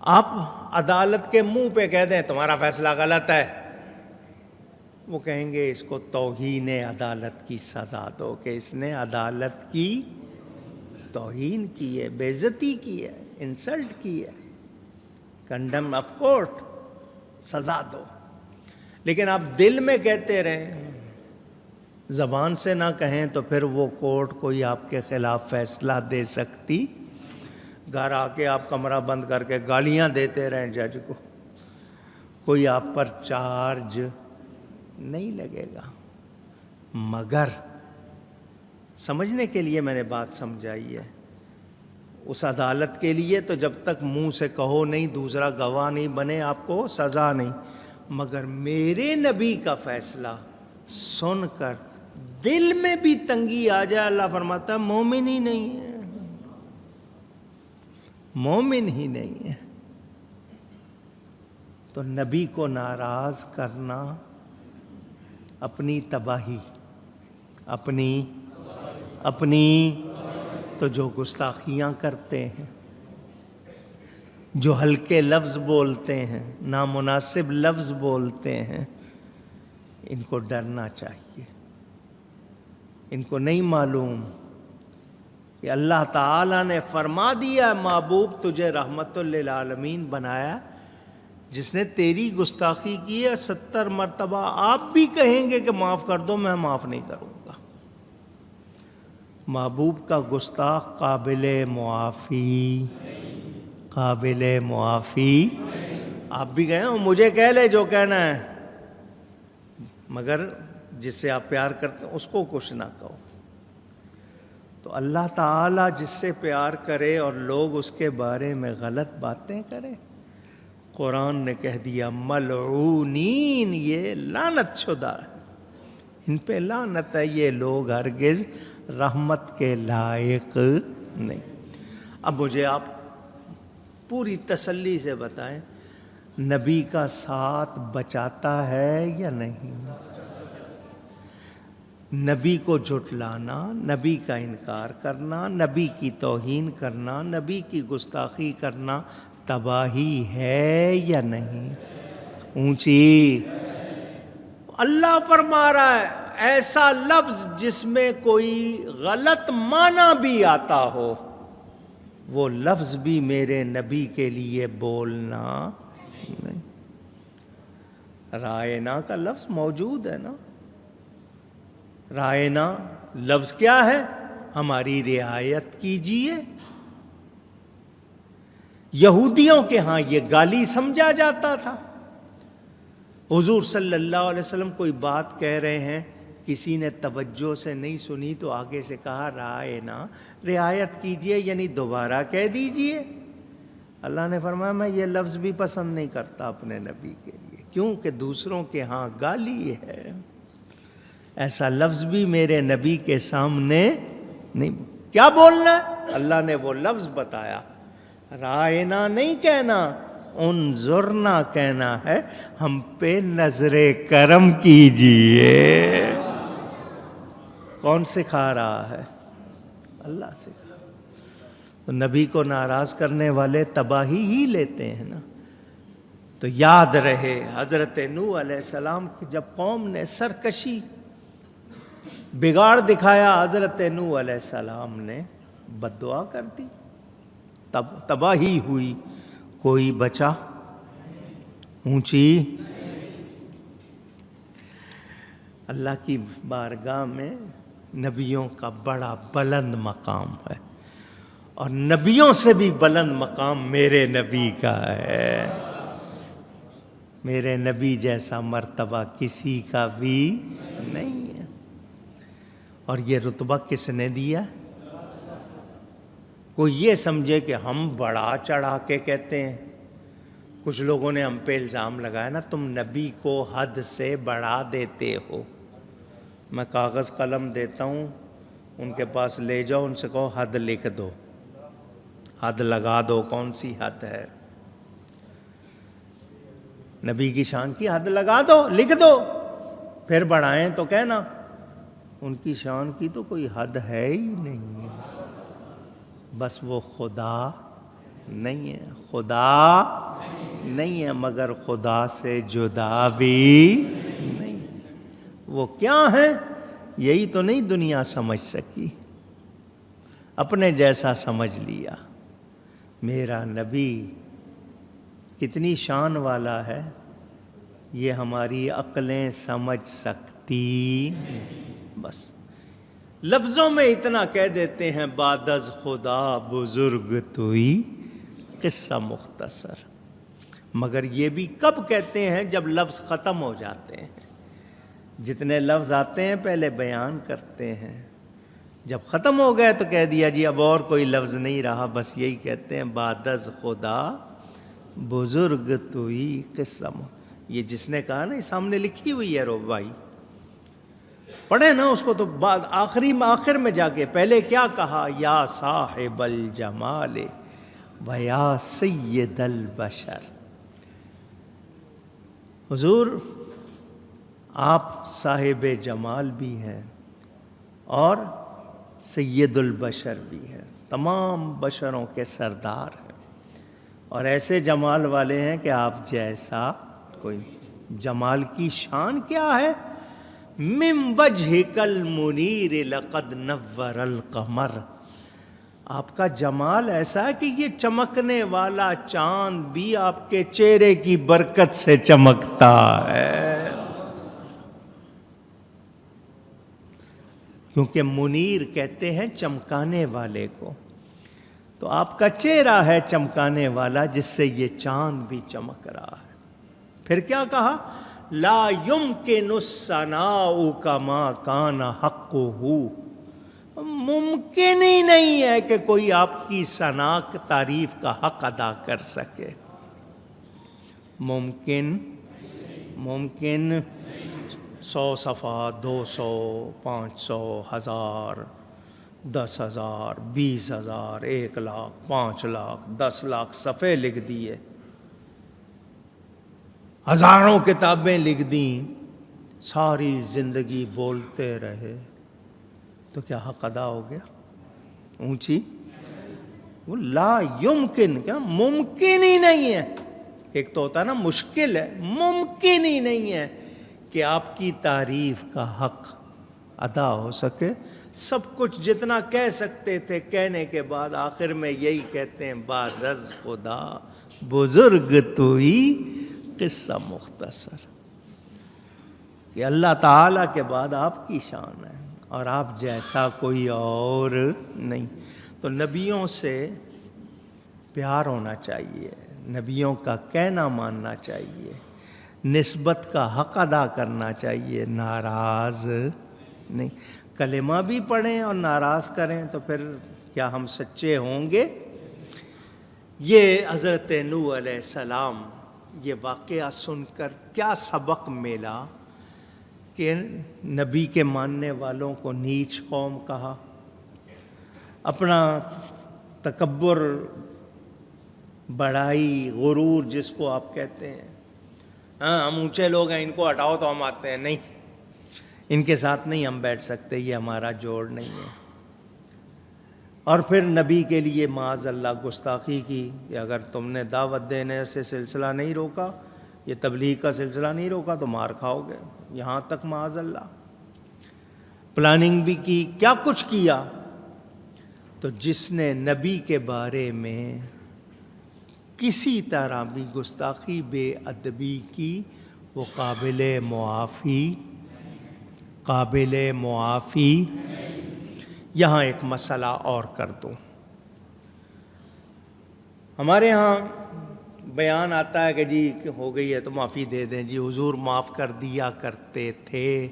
آپ عدالت کے منہ پہ کہہ دیں تمہارا فیصلہ غلط ہے، وہ کہیں گے اس کو توہین عدالت کی سزا دو کہ اس نے عدالت کی توہین کی ہے، بے عزتی کی ہے، انسلٹ کی ہے، کنڈم آف کورٹ، سزا دو۔ لیکن آپ دل میں کہتے رہیں، زبان سے نہ کہیں تو پھر وہ کورٹ کوئی آپ کے خلاف فیصلہ دے سکتی، گھر آ کے آپ کمرہ بند کر کے گالیاں دیتے رہیں جج کو، کوئی آپ پر چارج نہیں لگے گا۔ مگر سمجھنے کے لیے میں نے بات سمجھائی ہے، اس عدالت کے لیے تو جب تک منہ سے کہو نہیں، دوسرا گواہ نہیں بنے، آپ کو سزا نہیں، مگر میرے نبی کا فیصلہ سن کر دل میں بھی تنگی آ جائے، اللہ فرماتا ہے مومن ہی نہیں ہے، مومن ہی نہیں ہے۔ تو نبی کو ناراض کرنا اپنی تباہی، اپنی تو جو گستاخیاں کرتے ہیں، جو ہلکے لفظ بولتے ہیں، نامناسب لفظ بولتے ہیں، ان کو ڈرنا چاہیے۔ ان کو نہیں معلوم کہ اللہ تعالیٰ نے فرما دیا محبوب تجھے رحمت للعالمین بنایا، جس نے تیری گستاخی کی ہے 70 مرتبہ آپ بھی کہیں گے کہ معاف کر دو، میں معاف نہیں کروں گا۔ محبوب کا گستاخ قابل معافی، قابل معافی۔ آپ بھی کہیں مجھے کہہ لے جو کہنا ہے، مگر جس سے آپ پیار کرتے ہیں اس کو کچھ نہ کہو۔ تو اللہ تعالیٰ جس سے پیار کرے اور لوگ اس کے بارے میں غلط باتیں کریں، قرآن نے کہہ دیا ملعونین، یہ لعنت شدہ ہے، ان پہ لعنت ہے، یہ لوگ ہرگز رحمت کے لائق نہیں۔ اب مجھے آپ پوری تسلی سے بتائیں، نبی کا ساتھ بچاتا ہے یا نہیں؟ نبی کو جھٹلانا، نبی کا انکار کرنا، نبی کی توہین کرنا، نبی کی گستاخی کرنا تباہی ہے یا نہیں؟ اونچی اللہ فرما رہا ہے ایسا لفظ جس میں کوئی غلط معنی بھی آتا ہو، وہ لفظ بھی میرے نبی کے لیے بولنا نہیں۔ رائنا کا لفظ موجود ہے نا، رائنا لفظ کیا ہے؟ ہماری رعایت کیجیے۔ یہودیوں کے ہاں یہ گالی سمجھا جاتا تھا۔ حضور صلی اللہ علیہ وسلم کوئی بات کہہ رہے ہیں، کسی نے توجہ سے نہیں سنی تو آگے سے کہا رائنا، رعایت کیجیے یعنی دوبارہ کہہ دیجیے۔ اللہ نے فرمایا میں یہ لفظ بھی پسند نہیں کرتا اپنے نبی کے لیے، کیونکہ دوسروں کے ہاں گالی ہے، ایسا لفظ بھی میرے نبی کے سامنے نہیں۔ کیا بولنا ہے؟ اللہ نے وہ لفظ بتایا، رائنا نہیں کہنا، انظرنا کہنا ہے، ہم پہ نظر کرم کیجیے۔ کون سکھا رہا ہے؟ اللہ سکھا۔ تو نبی کو ناراض کرنے والے تباہی ہی لیتے ہیں نا۔ تو یاد رہے حضرت نوح علیہ السلام کی جب قوم نے سرکشی بگاڑ دکھایا، حضرت نوح علیہ السلام نے بد دعا کر دی، تب تباہی ہوئی، کوئی بچا؟ اونچی اللہ کی بارگاہ میں نبیوں کا بڑا بلند مقام ہے، اور نبیوں سے بھی بلند مقام میرے نبی کا ہے۔ میرے نبی جیسا مرتبہ کسی کا بھی نہیں ہے۔ اور یہ رتبہ کس نے دیا؟ کوئی یہ سمجھے کہ ہم بڑا چڑھا کے کہتے ہیں، کچھ لوگوں نے ہم پہ الزام لگایا نا تم نبی کو حد سے بڑھا دیتے ہو۔ میں کاغذ قلم دیتا ہوں، ان کے پاس لے جاؤ، ان سے کہو حد لکھ دو، حد لگا دو، کون سی حد ہے؟ نبی کی شان کی حد لگا دو، لکھ دو، پھر بڑھائیں تو کہنا۔ ان کی شان کی تو کوئی حد ہے ہی نہیں، بس وہ خدا نہیں ہے، خدا نہیں ہے، مگر خدا سے جدا بھی نہیں۔ وہ کیا ہیں؟ یہی تو نہیں دنیا سمجھ سکی، اپنے جیسا سمجھ لیا۔ میرا نبی کتنی شان والا ہے، یہ ہماری عقلیں سمجھ سکتی، بس لفظوں میں اتنا کہہ دیتے ہیں، بعد از خدا بزرگ توئی، قصہ مختصر۔ مگر یہ بھی کب کہتے ہیں؟ جب لفظ ختم ہو جاتے ہیں۔ جتنے لفظ آتے ہیں پہلے بیان کرتے ہیں، جب ختم ہو گئے تو کہہ دیا جی اب اور کوئی لفظ نہیں رہا، بس یہی کہتے ہیں، بعد از خدا بزرگ توئی قصہ۔ یہ جس نے کہا نا، یہ سامنے لکھی ہوئی ہے رو بھائی، پڑھیں نا اس کو تو بعد آخر میں جا کے پہلے کیا کہا؟ یا صاحب الجمال و یا سید البشر۔ حضور آپ صاحب جمال بھی ہیں اور سید البشر بھی ہیں، تمام بشروں کے سردار ہیں، اور ایسے جمال والے ہیں کہ آپ جیسا کوئی۔ جمال کی شان کیا ہے؟ من وجہک المنیر لقد نور القمر۔ آپ کا جمال ایسا ہے کہ یہ چمکنے والا چاند بھی آپ کے چہرے کی برکت سے چمکتا ہے، کیونکہ منیر کہتے ہیں چمکانے والے کو، تو آپ کا چہرہ ہے چمکانے والا جس سے یہ چاند بھی چمک رہا ہے۔ پھر کیا کہا؟ لا یمکن الثناء کما کان حقہ۔ ممکن ہی نہیں ہے کہ کوئی آپ کی ثنا تعریف کا حق ادا کر سکے۔ ممکن 100 صفحہ، 200، 500، 1000، 10,000، 20,000، 1,00,000، 5,00,000، 10,00,000 صفحے لکھ دیے، ہزاروں کتابیں لکھ دیں، ساری زندگی بولتے رہے، تو کیا حق ادا ہو گیا؟ اونچی وہ لا یمکن، کیا ممکن ہی نہیں ہے۔ ایک تو ہوتا ہے نا مشکل ہے، ممکن ہی نہیں ہے کہ آپ کی تعریف کا حق ادا ہو سکے۔ سب کچھ جتنا کہہ سکتے تھے کہنے کے بعد آخر میں یہی کہتے ہیں، بعد از خدا بزرگ توئی قصہ مختصر، کہ اللہ تعالیٰ کے بعد آپ کی شان ہے اور آپ جیسا کوئی اور نہیں۔ تو نبیوں سے پیار ہونا چاہیے، نبیوں کا کہنا ماننا چاہیے، نسبت کا حق ادا کرنا چاہیے، ناراض نہیں۔ کلمہ بھی پڑھیں اور ناراض کریں تو پھر کیا ہم سچے ہوں گے؟ یہ حضرت نوح علیہ السلام، یہ واقعہ سن کر کیا سبق ملا کہ نبی کے ماننے والوں کو نیچ قوم کہا، اپنا تکبر، بڑائی، غرور جس کو آپ کہتے ہیں، ہاں ہم اونچے لوگ ہیں، ان کو ہٹاؤ تو ہم آتے ہیں، نہیں ان کے ساتھ نہیں ہم بیٹھ سکتے، یہ ہمارا جوڑ نہیں ہے۔ اور پھر نبی کے لیے معاذ اللہ گستاخی کی کہ اگر تم نے دعوت دینے سے سلسلہ نہیں روکا، یہ تبلیغ کا سلسلہ نہیں روکا تو مار کھاؤ گے، یہاں تک معاذ اللہ پلاننگ بھی کی، کیا کچھ کیا۔ تو جس نے نبی کے بارے میں کسی طرح بھی گستاخی، بے ادبی کی، وہ قابل معافی۔ یہاں ایک مسئلہ اور کر دوں، ہمارے ہاں بیان آتا ہے کہ جی ہو گئی ہے تو معافی دے دیں، جی حضور معاف کر دیا کرتے تھے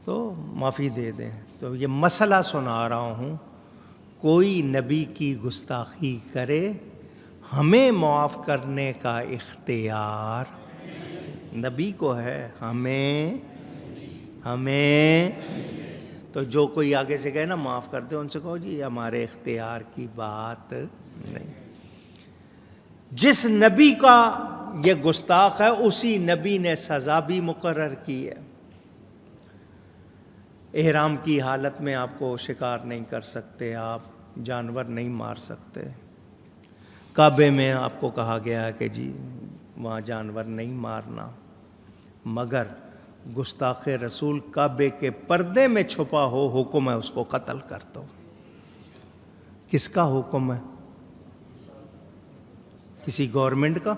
تو معافی دے دیں۔ تو یہ مسئلہ سنا رہا ہوں، کوئی نبی کی گستاخی کرے، ہمیں معاف کرنے کا اختیار نبی کو ہے، ہمیں تو جو کوئی آگے سے کہے نا معاف کر دے، ان سے کہو جی یہ ہمارے اختیار کی بات نہیں۔ جس نبی کا یہ گستاخ ہے اسی نبی نے سزا بھی مقرر کی ہے۔ احرام کی حالت میں آپ کو شکار نہیں کر سکتے، آپ جانور نہیں مار سکتے، کعبے میں آپ کو کہا گیا ہے کہ جی وہاں جانور نہیں مارنا، مگر گستاخ رسول کعبے کے پردے میں چھپا ہو، حکم ہے اس کو قتل کر دو۔ کس کا حکم ہے؟ کسی گورنمنٹ کا،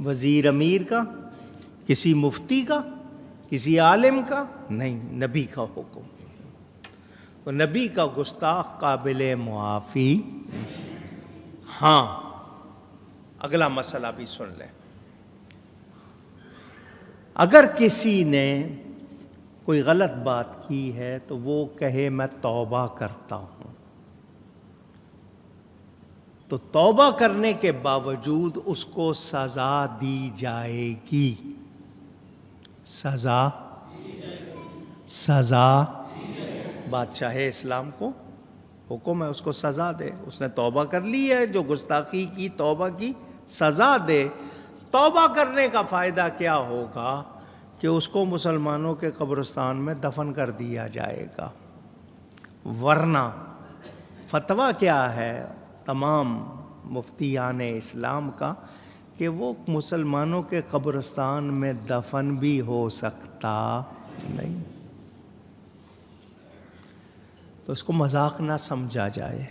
وزیر امیر کا، کسی مفتی کا، کسی عالم کا؟ نہیں، نبی کا حکم۔ تو نبی کا گستاخ قابل معافی۔ ہاں، اگلا مسئلہ بھی سن لیں۔ اگر کسی نے کوئی غلط بات کی ہے تو وہ کہے میں توبہ کرتا ہوں، تو توبہ کرنے کے باوجود اس کو سزا دی جائے گی۔ سزا بادشاہ اسلام کو حکم ہے اس کو سزا دے۔ اس نے توبہ کر لی ہے، جو گستاخی کی توبہ کی، سزا دے۔ توبہ کرنے کا فائدہ کیا ہوگا؟ کہ اس کو مسلمانوں کے قبرستان میں دفن کر دیا جائے گا۔ ورنہ فتویٰ کیا ہے تمام مفتیان اسلام کا کہ وہ مسلمانوں کے قبرستان میں دفن بھی ہو سکتا نہیں۔ تو اس کو مذاق نہ سمجھا جائے۔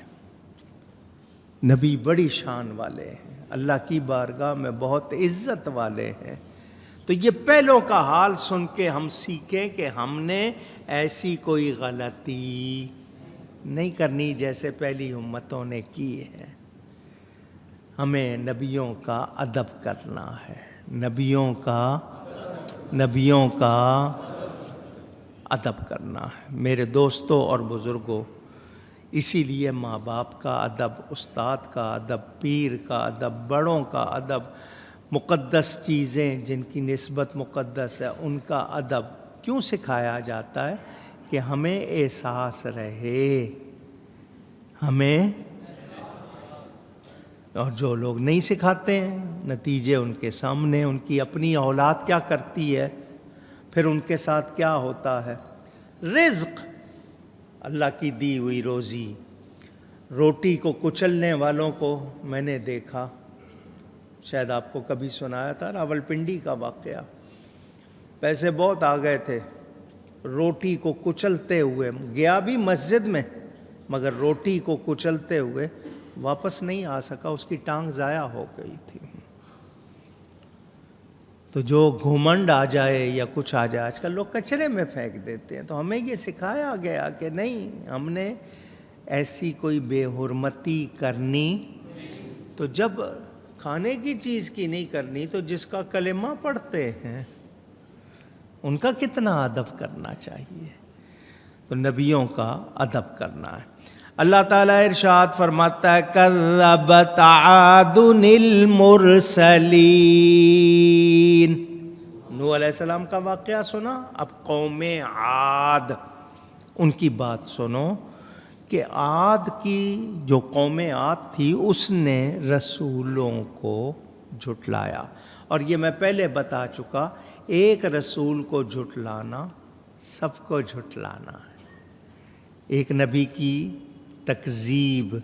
نبی بڑی شان والے ہیں، اللہ کی بارگاہ میں بہت عزت والے ہیں۔ تو یہ پہلوں کا حال سن کے ہم سیکھیں کہ ہم نے ایسی کوئی غلطی نہیں کرنی جیسے پہلی امتوں نے کی ہے۔ ہمیں نبیوں کا ادب کرنا ہے، نبیوں کا ادب کرنا ہے۔ میرے دوستوں اور بزرگوں، اسی لیے ماں باپ کا ادب، استاد کا ادب، پیر کا ادب، بڑوں کا ادب، مقدس چیزیں جن کی نسبت مقدس ہے ان کا ادب کیوں سکھایا جاتا ہے؟ کہ ہمیں احساس رہے، ہمیں۔ اور جو لوگ نہیں سکھاتے ہیں، نتیجے ان کے سامنے، ان کی اپنی اولاد کیا کرتی ہے، پھر ان کے ساتھ کیا ہوتا ہے۔ رزق، اللہ کی دی ہوئی روزی، روٹی کو کچلنے والوں کو میں نے دیکھا، شاید آپ کو کبھی سنایا تھا، راولپنڈی کا واقعہ۔ پیسے بہت آ گئے تھے، روٹی کو کچلتے ہوئے گیا بھی مسجد میں، مگر روٹی کو کچلتے ہوئے واپس نہیں آ سکا، اس کی ٹانگ ضائع ہو گئی تھی۔ تو جو گھمنڈ آ جائے یا کچھ آ جائے، آج کل لوگ کچرے میں پھینک دیتے ہیں۔ تو ہمیں یہ سکھایا گیا کہ نہیں، ہم نے ایسی کوئی بے حرمتی کرنی۔ تو جب کھانے کی چیز کی نہیں کرنی تو جس کا کلمہ پڑھتے ہیں ان کا کتنا ادب کرنا چاہیے۔ تو نبیوں کا ادب کرنا ہے۔ اللہ تعالیٰ ارشاد فرماتا ہے کذبت عاد المرسلین۔ نوح علیہ السلام کا واقعہ سنا، اب قوم عاد ان کی بات سنو کہ عاد کی جو قوم عاد تھی اس نے رسولوں کو جھٹلایا۔ اور یہ میں پہلے بتا چکا، ایک رسول کو جھٹلانا سب کو جھٹلانا ہے۔ ایک نبی کی تکذیب،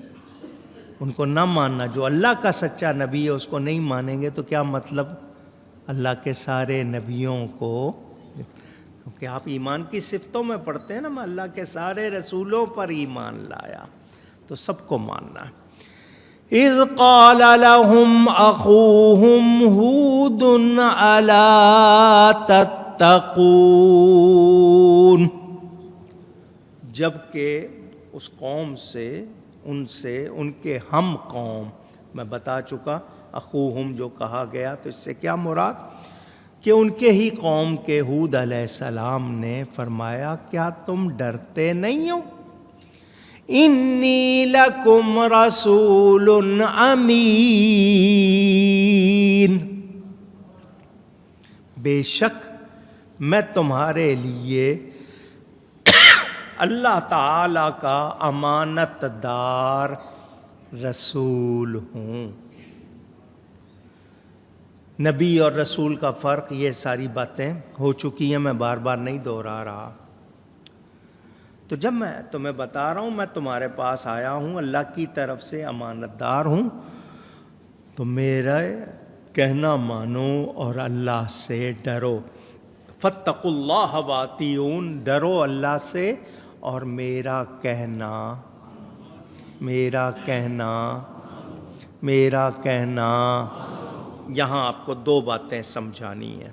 ان کو نہ ماننا، جو اللہ کا سچا نبی ہے اس کو نہیں مانیں گے تو کیا مطلب؟ اللہ کے سارے نبیوں کو، کیونکہ آپ ایمان کی صفتوں میں پڑھتے ہیں نا، میں اللہ کے سارے رسولوں پر ایمان لایا، تو سب کو ماننا ہے۔ اذ قال لهم اخوهم ہود الا تتقون، جبکہ اس قوم سے، ان کے ہم قوم، میں بتا چکا اخوہم جو کہا گیا، تو اس سے کیا مراد؟ کہ ان کے ہی قوم کے ہود علیہ السلام نے فرمایا کیا تم ڈرتے نہیں ہو؟ انی لکم رسول امین، بے شک میں تمہارے لیے اللہ تعالی کا امانت دار رسول ہوں۔ نبی اور رسول کا فرق، یہ ساری باتیں ہو چکی ہیں، میں بار بار نہیں دہرا رہا۔ تو جب میں تمہیں بتا رہا ہوں میں تمہارے پاس آیا ہوں اللہ کی طرف سے امانت دار ہوں، تو میرا کہنا مانو اور اللہ سے ڈرو۔ فاتقوا اللہ واتیون، ڈرو اللہ سے اور میرا کہنا یہاں آپ کو دو باتیں سمجھانی ہیں۔